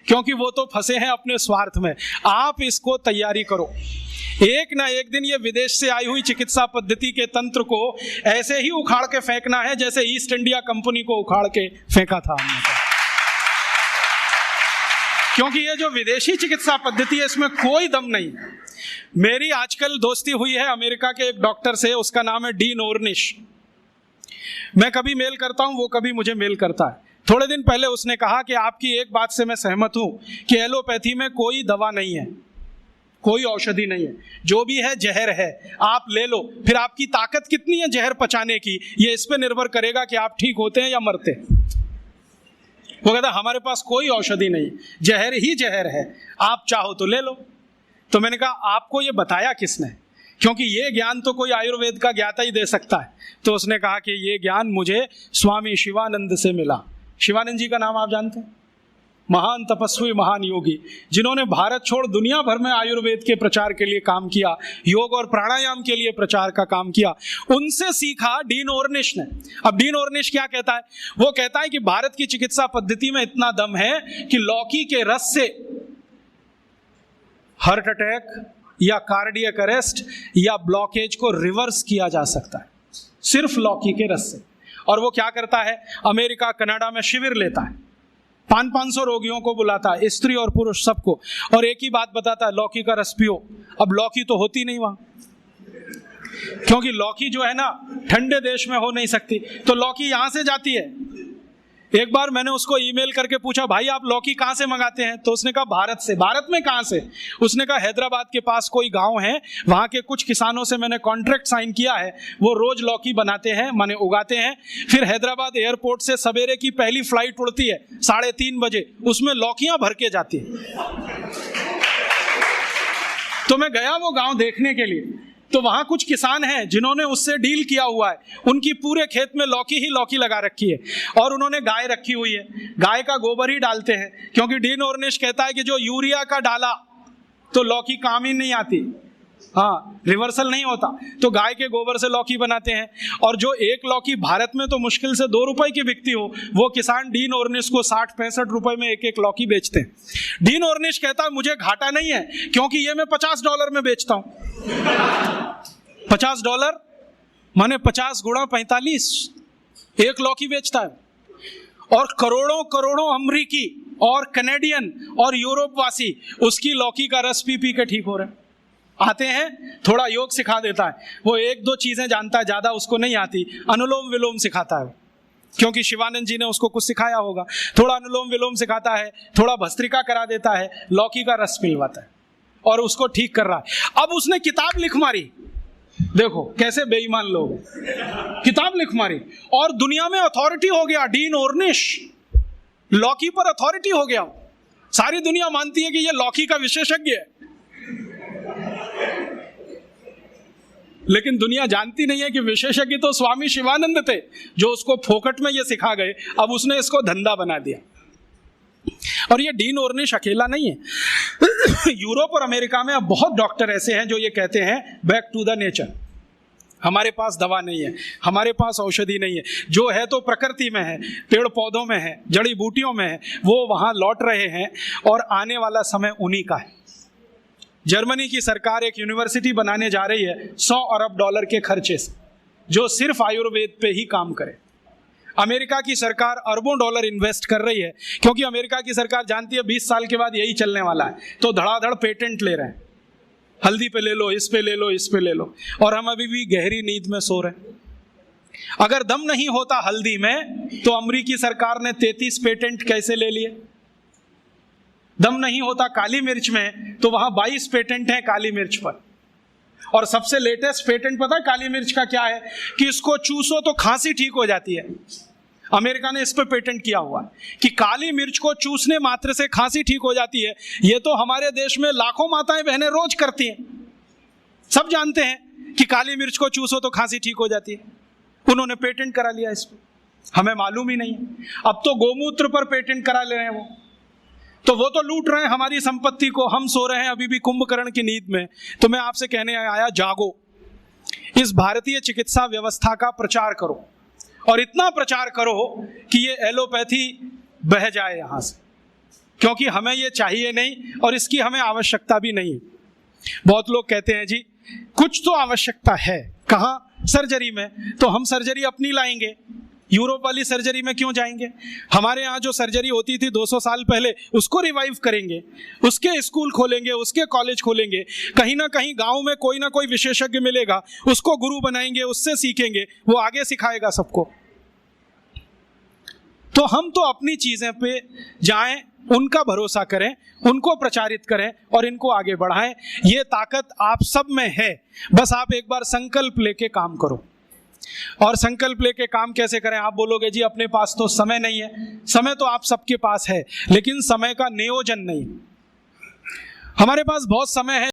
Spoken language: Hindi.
क्योंकि वो तो फंसे हैं अपने स्वार्थ में। आप इसको तैयारी करो, एक ना एक दिन ये विदेश से आई हुई चिकित्सा पद्धति के तंत्र को ऐसे ही उखाड़ के फेंकना है जैसे ईस्ट इंडिया कंपनी को उखाड़ के फेंका था हमने। क्योंकि ये जो विदेशी चिकित्सा पद्धति है इसमें कोई दम नहीं। मेरी आजकल दोस्ती हुई है अमेरिका के एक डॉक्टर से, उसका नाम है डीन ऑर्निश। मैं कभी मेल करता हूं, वो कभी मुझे मेल करता है। थोड़े दिन पहले उसने कहा कि आपकी एक बात से मैं सहमत हूं कि एलोपैथी में कोई दवा नहीं है, कोई औषधि नहीं है, जो भी है जहर है, आप ले लो। फिर आपकी ताकत कितनी है जहर पचाने की, ये इस पे निर्भर करेगा कि आप ठीक होते हैं या मरते हैं। वो कहता हमारे पास कोई औषधि नहीं, जहर ही जहर है, आप चाहो तो ले लो। तो मैंने कहा आपको ये बताया किसने, क्योंकि ये ज्ञान तो कोई आयुर्वेद का ज्ञाता ही दे सकता है। तो उसने कहा कि ये ज्ञान मुझे स्वामी शिवानंद से मिला। शिवानंद जी का नाम आप जानते हैं? महान तपस्वी, महान योगी, जिन्होंने भारत छोड़ दुनिया भर में आयुर्वेद के प्रचार के लिए काम किया, योग और प्राणायाम के लिए प्रचार का काम किया। उनसे सीखा डीन ऑर्निश ने। अब डीन ऑर्निश क्या कहता है? वो कहता है कि भारत की चिकित्सा पद्धति में इतना दम है कि लौकी के रस से हार्ट अटैक या कार्डियक अरेस्ट या ब्लॉकेज को रिवर्स किया जा सकता है, सिर्फ लौकी के रस से। और वो क्या करता है, अमेरिका कनाडा में शिविर लेता है, 500 रोगियों को बुलाता है, स्त्री और पुरुष सबको, और एक ही बात बताता है, लौकी का रस पियो। अब लौकी तो होती नहीं वहां, क्योंकि लौकी जो है ना ठंडे देश में हो नहीं सकती, तो लौकी यहां से जाती है। एक बार मैंने उसको ईमेल करके पूछा, भाई आप लौकी कहाँ से मंगाते हैं? तो उसने कहा भारत से। भारत में कहाँ से? उसने कहा हैदराबाद के पास कोई गांव है, वहाँ के कुछ किसानों से मैंने कॉन्ट्रैक्ट साइन किया है, वो रोज लौकी बनाते हैं, माने उगाते हैं। फिर हैदराबाद एयरपोर्ट से सवेरे की पहली फ्लाइट उड़ती है 3:30 बजे, उसमें लौकियां भर के जाती है। तो मैं गया वो गाँव देखने के लिए, तो वहां कुछ किसान हैं जिन्होंने उससे डील किया हुआ है, उनकी पूरे खेत में लौकी ही लौकी लगा रखी है, और उन्होंने गाय रखी हुई है, गाय का गोबर ही डालते हैं, क्योंकि डीन ऑर्निश कहता है कि जो यूरिया का डाला तो लौकी काम ही नहीं आती, हाँ रिवर्सल नहीं होता, तो गाय के गोबर से लौकी बनाते हैं। और जो एक लौकी भारत में तो मुश्किल से 2 रुपए की बिकती हो, वो किसान डीन ऑर्निश को 60-65 रुपए में एक लौकी बेचते हैं। डीन ऑर्निश कहता है मुझे घाटा नहीं है, क्योंकि ये मैं $50 में बेचता हूं। $50 माने 50 गुणा 45, एक लौकी बेचता है। और करोड़ों करोड़ों अमरीकी और कनेडियन और यूरोप वासी उसकी लौकी का रस पी पी के ठीक हो रहे हैं। आते हैं, थोड़ा योग सिखा देता है, वो 1-2 चीजें जानता है, ज्यादा उसको नहीं आती, अनुलोम विलोम सिखाता है, क्योंकि शिवानंद जी ने उसको कुछ सिखाया होगा। थोड़ा अनुलोम विलोम सिखाता है, थोड़ा भस्त्रिका करा देता है, लौकी का रस पिलवाता है, और उसको ठीक कर रहा है। अब उसने किताब लिख मारी, देखो कैसे बेईमान लोग हैं, किताब लिख मारी, और दुनिया में अथॉरिटी हो गया डीन ऑर्निश, लौकी पर अथॉरिटी हो गया। सारी दुनिया मानती है कि ये लौकी का विशेषज्ञ है, लेकिन दुनिया जानती नहीं है कि विशेषज्ञ तो स्वामी शिवानंद थे, जो उसको फोकट में ये सिखा गए। अब उसने इसको धंधा बना दिया। और ये डीन ऑर्निश अकेला नहीं है। यूरोप और अमेरिका में अब बहुत डॉक्टर ऐसे हैं जो ये कहते हैं बैक टू द नेचर, हमारे पास दवा नहीं है, हमारे पास औषधि नहीं है, जो है तो प्रकृति में है, पेड़ पौधों में है, जड़ी बूटियों में है, वो वहां लौट रहे हैं, और आने वाला समय उन्हीं का है। जर्मनी की सरकार एक यूनिवर्सिटी बनाने जा रही है $100 अरब के खर्चे से, जो सिर्फ आयुर्वेद पे ही काम करे। अमेरिका की सरकार अरबों डॉलर इन्वेस्ट कर रही है, क्योंकि अमेरिका की सरकार जानती है 20 साल के बाद यही चलने वाला है, तो धड़ाधड़ पेटेंट ले रहे हैं, हल्दी पे ले लो, इस पे ले लो, इस पे ले लो, और हम अभी भी गहरी नींद में सो रहे हैं। अगर दम नहीं होता हल्दी में, तो अमेरिकी सरकार ने 33 पेटेंट कैसे ले लिए? दम नहीं होता काली मिर्च में, तो वहां 22 पेटेंट हैं काली मिर्च पर। और सबसे लेटेस्ट पेटेंट पता है काली मिर्च का क्या है? कि इसको चूसो तो खांसी ठीक हो जाती है। अमेरिका ने इस पे पेटेंट किया हुआ है कि काली मिर्च को चूसने मात्र से खांसी ठीक हो जाती है। ये तो हमारे देश में लाखों माताएं बहनें रोज करती हैं, सब जानते हैं कि काली मिर्च को चूसो तो खांसी ठीक हो जाती है। उन्होंने पेटेंट करा लिया इस पे, हमें मालूम ही नहीं है। अब तो गोमूत्र पर पेटेंट करा ले रहे हैं वो तो लूट रहे हैं हमारी संपत्ति को। हम सो रहे हैं अभी भी कुंभकर्ण की नींद में। तो मैं आपसे कहने आया, जागो, इस भारतीय चिकित्सा व्यवस्था का प्रचार करो, और इतना प्रचार करो कि ये एलोपैथी बह जाए यहाँ से। क्योंकि हमें ये चाहिए नहीं और इसकी हमें आवश्यकता भी नहीं है। बहुत लोग कहते हैं जी कुछ तो आवश्यकता है, कहाँ? सर्जरी में। तो हम सर्जरी अपनी लाएंगे, यूरोप वाली सर्जरी में क्यों जाएंगे? हमारे यहाँ जो सर्जरी होती थी 200 साल पहले, उसको रिवाइव करेंगे, उसके स्कूल खोलेंगे, उसके कॉलेज खोलेंगे। कहीं ना कहीं गांव में कोई ना कोई विशेषज्ञ मिलेगा, उसको गुरु बनाएंगे, उससे सीखेंगे, वो आगे सिखाएगा सबको। तो हम तो अपनी चीजें पे जाएं, उनका भरोसा करें, उनको प्रचारित करें और इनको आगे बढ़ाएं। ये ताकत आप सब में है, बस आप एक बार संकल्प लेके काम करो। और संकल्प लेके काम कैसे करें? आप बोलोगे जी अपने पास तो समय नहीं है। समय तो आप सबके पास है, लेकिन समय का नियोजन नहीं। हमारे पास बहुत समय है।